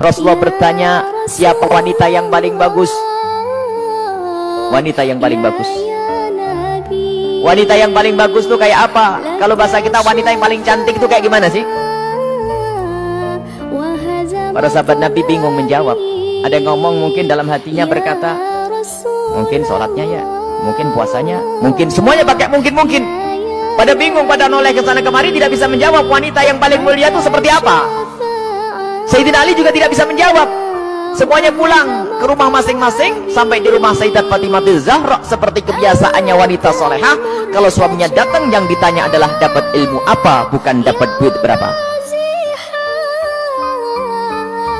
Rasulullah bertanya, siapa wanita yang paling bagus? Wanita yang paling bagus. Wanita yang paling bagus tuh kayak apa? Kalau bahasa kita wanita yang paling cantik tuh kayak gimana sih? Para sahabat Nabi bingung menjawab. Ada yang ngomong mungkin dalam hatinya berkata, mungkin sholatnya ya, mungkin puasanya, mungkin semuanya pakai mungkin. Pada bingung, pada noleh ke sana kemari, tidak bisa menjawab wanita yang paling mulia itu seperti apa. Sayyidina Ali juga tidak bisa menjawab. Semuanya pulang ke rumah masing-masing. Sampai di rumah Sayyidat Fatimah Zahra, seperti kebiasaannya wanita solehah, kalau suaminya datang yang ditanya adalah dapat ilmu apa, bukan dapat duit berapa.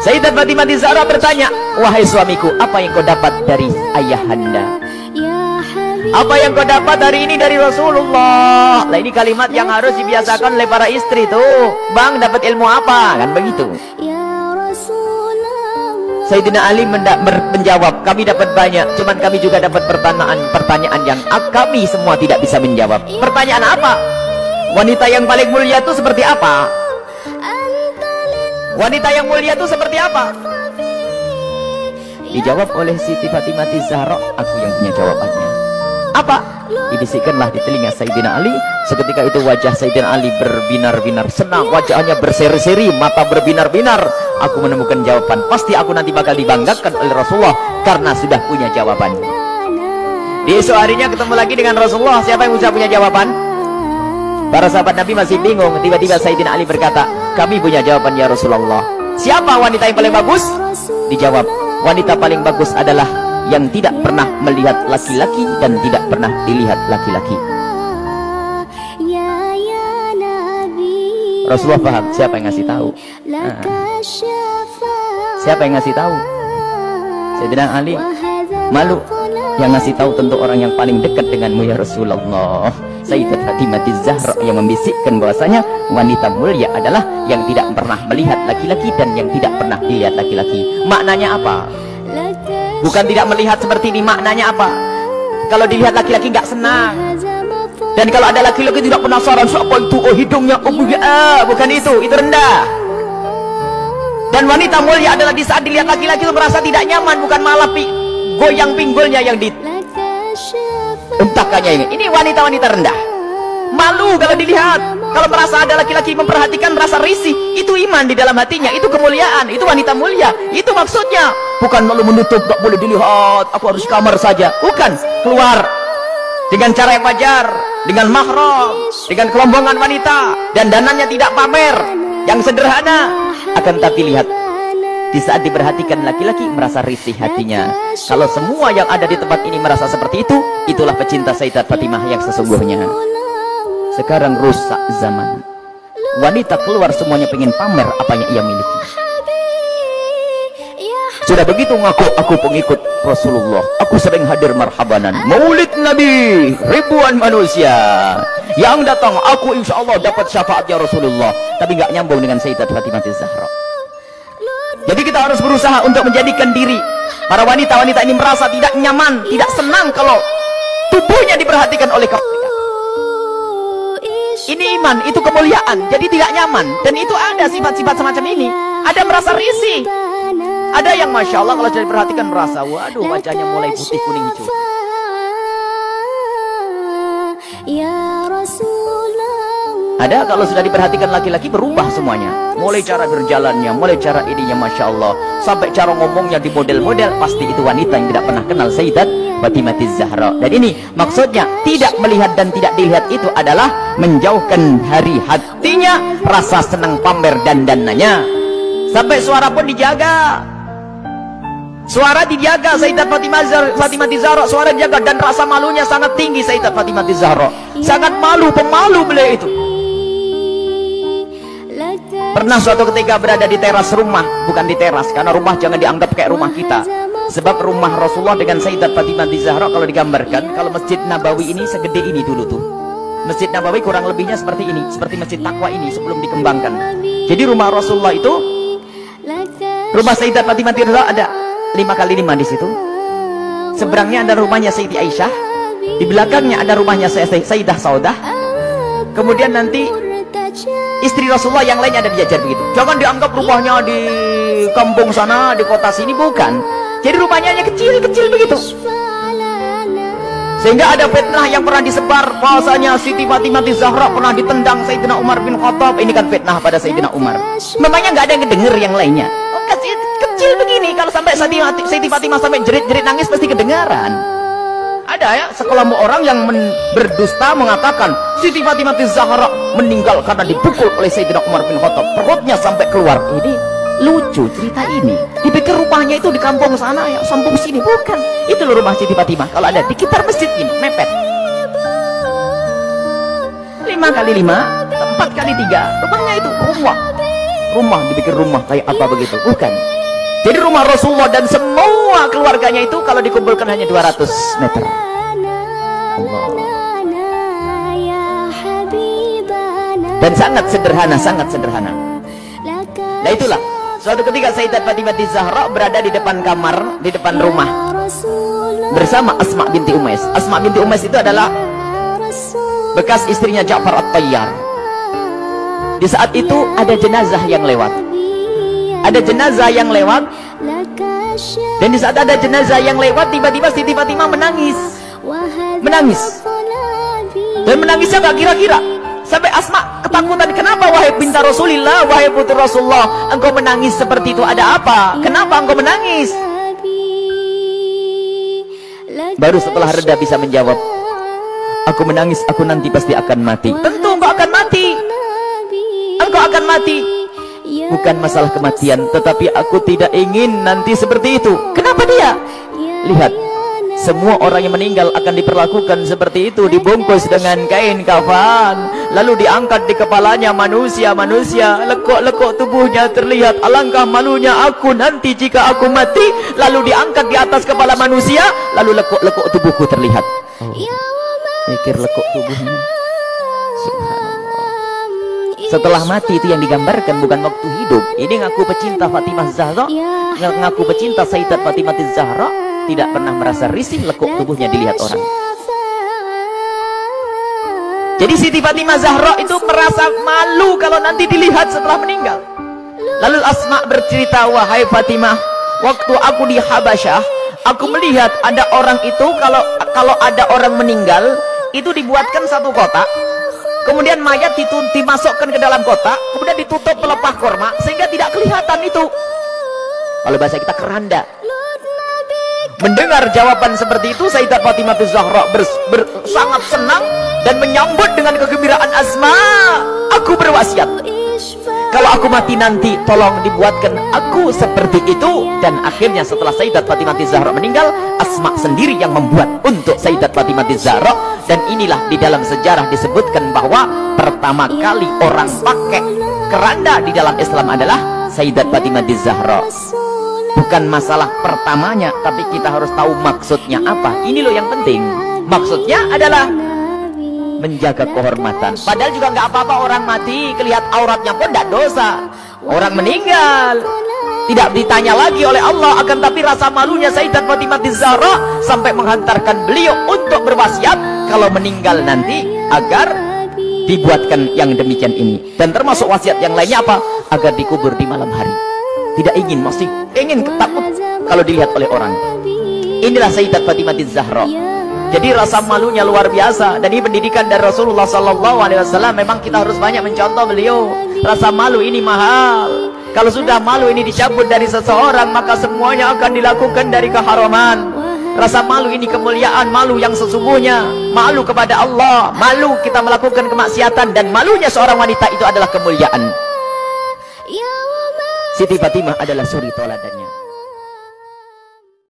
Sayyidat Fatimah Zahra bertanya, wahai suamiku, apa yang kau dapat dari ayahanda? Apa yang kau dapat dari ini, dari Rasulullah? Nah, ini kalimat yang harus dibiasakan oleh para istri tuh. Bang, dapat ilmu apa? Kan begitu. Sayyidina Ali menjawab, kami dapat banyak, cuman kami juga dapat pertanyaan yang kami semua tidak bisa menjawab. Pertanyaan apa? Wanita yang paling mulia itu seperti apa? Wanita yang mulia itu seperti apa? Dijawab oleh Siti Fatimah Zahra, aku yang punya jawabannya. Apa? Dibisikkanlah di telinga Sayyidina Ali. Seketika itu wajah Sayyidina Ali berbinar-binar senang, wajahnya berseri-seri, mata berbinar-binar. Aku menemukan jawaban. Pasti aku nanti bakal dibanggakan oleh Rasulullah karena sudah punya jawaban. Di esok harinya ketemu lagi dengan Rasulullah. Siapa yang sudah punya jawaban? Para sahabat Nabi masih bingung. Tiba-tiba Sayyidina Ali berkata, kami punya jawaban ya Rasulullah. Siapa wanita yang paling bagus? Dijawab, wanita paling bagus adalah yang tidak pernah melihat laki-laki dan tidak pernah dilihat laki-laki. Rasulullah paham siapa yang ngasih tahu. Siapa yang ngasih tahu? Sayyidina Ali malu. Yang ngasih tahu tentu orang yang paling dekat denganmu ya Rasulullah. Sayyidat Fatimah Zahra yang membisikkan bahwasanya wanita mulia adalah yang tidak pernah melihat laki-laki dan yang tidak pernah dilihat laki-laki. Maknanya apa? Bukan tidak melihat seperti ini, maknanya apa? Kalau dilihat laki-laki nggak senang. Dan kalau ada laki-laki tidak penasaran, siapa itu? Oh hidungnya, oh ya, bukan itu rendah. Dan wanita mulia adalah di saat dilihat laki-laki itu merasa tidak nyaman, bukan malah goyang pinggulnya yang entahkannya ini. Ini wanita-wanita rendah. Malu kalau dilihat. Kalau merasa ada laki-laki memperhatikan, merasa risih. Itu iman di dalam hatinya, itu kemuliaan, itu wanita mulia. Itu maksudnya. Bukan lalu menutup, tak boleh dilihat, aku harus kamar saja. Bukan, keluar dengan cara yang wajar, dengan mahram, dengan kelombongan wanita, dan danannya tidak pamer, yang sederhana. Akan tapi lihat, di saat diperhatikan laki-laki merasa risih hatinya. Kalau semua yang ada di tempat ini merasa seperti itu, itulah pecinta Sayyidat Fatimah yang sesungguhnya. Sekarang rusak zaman. Wanita keluar semuanya pengen pamer apa yang ia miliki. Sudah begitu ngaku, aku pengikut Rasulullah, aku sering hadir marhabanan Maulid Nabi, ribuan manusia yang datang, aku insya Allah dapat syafaatnya Rasulullah. Tapi nggak nyambung dengan Sayyidat Fatimah Zahra. Jadi kita harus berusaha untuk menjadikan diri para wanita-wanita ini merasa tidak nyaman, tidak senang kalau tubuhnya diperhatikan oleh kaum. Ini iman, itu kemuliaan. Jadi tidak nyaman. Dan itu ada sifat-sifat semacam ini. Ada merasa risih. Ada yang Masya Allah kalau sudah diperhatikan merasa, waduh wajahnya mulai putih, kuning, hijau. Ada kalau sudah diperhatikan laki-laki berubah semuanya. Mulai cara berjalannya, mulai cara ininya Masya Allah, sampai cara ngomongnya di model-model. Pasti itu wanita yang tidak pernah kenal Sayyidat Fatimah Zahra. Dan ini maksudnya tidak melihat dan tidak dilihat itu adalah menjauhkan hari hatinya rasa senang pamer dan dananya. Sampai suara pun dijaga. Suara dijaga Sayyidat Fatimah Zahra, suara dijaga, dan rasa malunya sangat tinggi Sayyidat Fatimah Zahra. Sangat malu, pemalu beliau itu. Pernah suatu ketika berada di teras rumah, bukan di teras, karena rumah jangan dianggap kayak rumah kita. Sebab rumah Rasulullah dengan Sayyidat Fatimah Zahra kalau digambarkan, kalau Masjid Nabawi ini segede ini dulu tuh. Masjid Nabawi kurang lebihnya seperti ini, seperti Masjid Taqwa ini sebelum dikembangkan. Jadi rumah Rasulullah itu, rumah Sayyidat Fatimah Zahra ada 5x5 di situ. Seberangnya ada rumahnya Sayyidi Aisyah, di belakangnya ada rumahnya Sayyidah Saudah. Kemudian nanti Istri Rasulullah yang lainnya ada diajar begitu. Jangan dianggap rumahnya di kampung sana, di kota sini, bukan. Jadi rumahnya hanya kecil-kecil begitu. Sehingga ada fitnah yang pernah disebar bahwasanya Siti Fatimah Zahra pernah ditendang Sayyidina Umar bin Khattab. Ini kan fitnah pada Sayyidina Umar. Memangnya nggak ada yang kedenger yang lainnya. Oh, kecil begini, kalau sampai Siti Fatimah sampai jerit-jerit nangis pasti kedengaran. Ada ya sekelompok orang yang berdusta mengatakan Siti Fatimah Zahra meninggal karena dipukul oleh Sayyidina Umar bin Khattab, perutnya sampai keluar. Ini lucu cerita ini. Dipikir rumahnya itu di kampung sana ya, kampung sini, bukan. Itu loh rumah Siti Fatimah. Kalau ada di sekitar masjid ini, mepet. 5 kali 5, 4 kali 3. Rumahnya itu rumah. Dipikir rumah kayak apa begitu, bukan. Jadi rumah Rasulullah dan semua keluarganya itu kalau dikumpulkan hanya 200 meter. Allah. Dan sangat sederhana. Nah itulah, suatu ketika Sayyidat Fatimah Zahra berada di depan kamar, di depan rumah bersama Asma binti Umais. Asma binti Umais itu adalah bekas istrinya Ja'far At-Tayyar. Di saat itu ada jenazah yang lewat. Dan di saat ada jenazah yang lewat, tiba-tiba Siti Fatimah menangis. Dan menangisnya gak kira-kira. Sampai Asma ketakutan, kenapa wahai binti Rasulillah, wahai putri Rasulullah, engkau menangis seperti itu, ada apa? Kenapa engkau menangis? Baru setelah reda bisa menjawab, aku menangis, aku nanti pasti akan mati. Tentu engkau akan mati. Engkau akan mati. Bukan masalah kematian, tetapi aku tidak ingin nanti seperti itu. Kenapa dia? Lihat, semua orang yang meninggal akan diperlakukan seperti itu, dibungkus dengan kain kafan, lalu diangkat di kepalanya manusia, lekuk-lekuk tubuhnya terlihat. Alangkah malunya aku nanti jika aku mati, lalu diangkat di atas kepala manusia, lalu lekuk-lekuk tubuhku terlihat. Oh, mikir lekuk tubuhnya. Subhanallah. Setelah mati itu yang digambarkan, bukan waktu hidup. Ini ngaku pecinta Fatimah Zahra, ngaku pecinta Sayyidat Fatimah Zahra, tidak pernah merasa risih lekuk tubuhnya dilihat orang. Jadi Siti Fatimah Zahra itu merasa malu kalau nanti dilihat setelah meninggal. Lalu Asma bercerita, wahai Fatimah, waktu aku di Habasyah, aku melihat ada orang itu, kalau ada orang meninggal itu dibuatkan satu kotak, kemudian mayat dimasukkan ke dalam kotak, kemudian ditutup pelepah korma sehingga tidak kelihatan itu. Kalau bahasa kita keranda. Mendengar jawaban seperti itu, Sayyidat Fatimah Zahra sangat senang dan menyambut dengan kegembiraan Asma. Aku berwasiat, kalau aku mati nanti tolong dibuatkan aku seperti itu. Dan akhirnya setelah Sayyidat Fatimah Zahra meninggal, Asma sendiri yang membuat untuk Sayyidat Fatimah Zahra. Dan inilah di dalam sejarah disebutkan bahwa pertama kali orang pakai keranda di dalam Islam adalah Sayyidat Fatimah Zahra. Bukan masalah pertamanya, tapi kita harus tahu maksudnya apa. Ini loh yang penting. Maksudnya adalah menjaga kehormatan. Padahal juga nggak apa-apa orang mati, kelihat auratnya pun tidak dosa. Orang meninggal tidak ditanya lagi oleh Allah. Akan tapi rasa malunya Sayyidat Fatimah Zahra sampai menghantarkan beliau untuk berwasiat kalau meninggal nanti agar dibuatkan yang demikian ini. Dan termasuk wasiat yang lainnya apa? Agar dikubur di malam hari. Tidak ingin, masih ingin, takut kalau dilihat oleh orang. Inilah Sayyidat Fatimah Zahra. Jadi rasa malunya luar biasa. Dan ini pendidikan dari Rasulullah SAW. Memang kita harus banyak mencontoh beliau. Rasa malu ini mahal. Kalau sudah malu ini dicabut dari seseorang, maka semuanya akan dilakukan dari keharaman. Rasa malu ini kemuliaan, malu yang sesungguhnya, malu kepada Allah, malu kita melakukan kemaksiatan, dan malunya seorang wanita itu adalah kemuliaan. Siti Fatimah adalah suri toladannya.